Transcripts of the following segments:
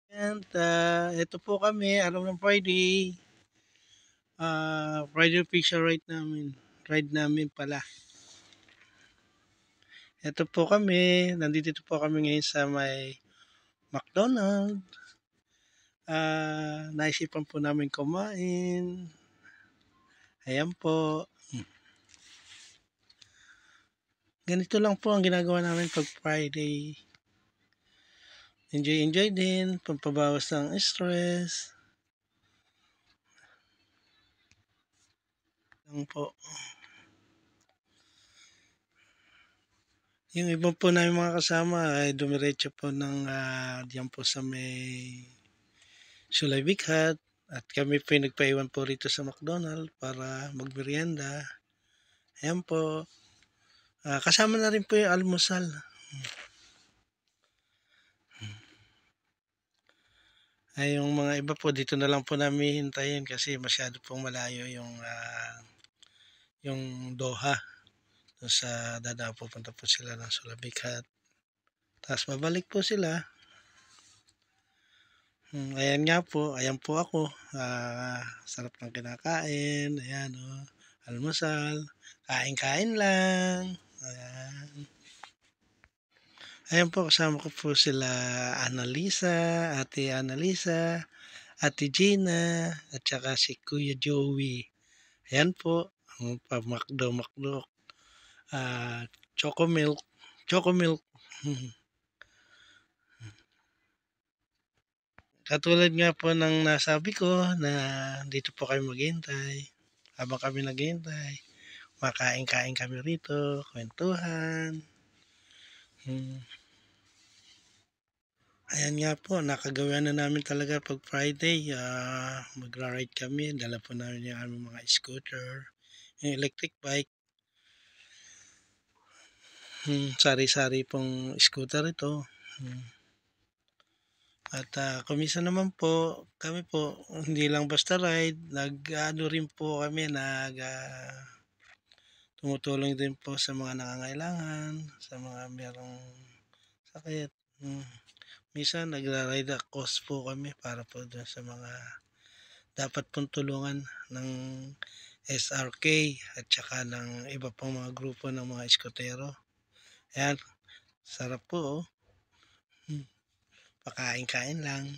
And ito po kami, araw ng Friday. Friday picture ride namin pala. Ito po kami, nandito po kami ngayon sa may McDonald. Naisipan po namin kumain. Ayan po. Ganito lang po ang ginagawa namin pag Friday. Enjoy din, pampabawas ng stress. Lang po. Yung iba po namin mga kasama ay dumiretso po ng diyan po sa may Sulay Bighat at kami po ay nagpaiwan po rito sa McDonald para magmerienda. Ayan po. Kasama na rin po yung almusal. Ay yung mga iba po dito na lang po namin hintayin kasi masyado pong malayo yung Doha. Doon sa dadaan pupunta po sila ng Sulay Bighat. Tapos babalik po sila. Ayan nga po, ayan po ako. Sarap ng kinakain. Ayan o, almusal. Kain-kain lang. Ayan. Ayan po, kasama ko po sila Annalisa, Ate Annalisa, Ate Gina, at saka si Kuya Joey. Ayan po, ang pa-makdo-makdo. Choco milk. Choco milk. Katulad nga po ng nasabi ko na dito po kami maghintay. Habang kami naghihintay, makain-kain kami rito, kwentuhan. Ayan nga po, nakagawa na namin talaga pag Friday. Magra-ride kami, dala po namin yung aming mga scooter, yung electric bike. Sari-sari pong scooter ito. At kumisa naman po, kami po, hindi lang basta ride, nag-ano rin po kami, tumutulong din po sa mga nangangailangan, sa mga merong sakit. Minsan nagra-ride across po kami para po dun sa mga dapat pong tulungan ng SRK at saka ng iba pang mga grupo ng mga eskotero. Ayan, sarap po oh. Pakain-kain lang.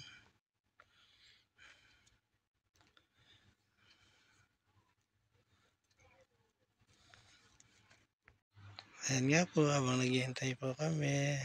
Ayan nga po, habang naghihintay po kami.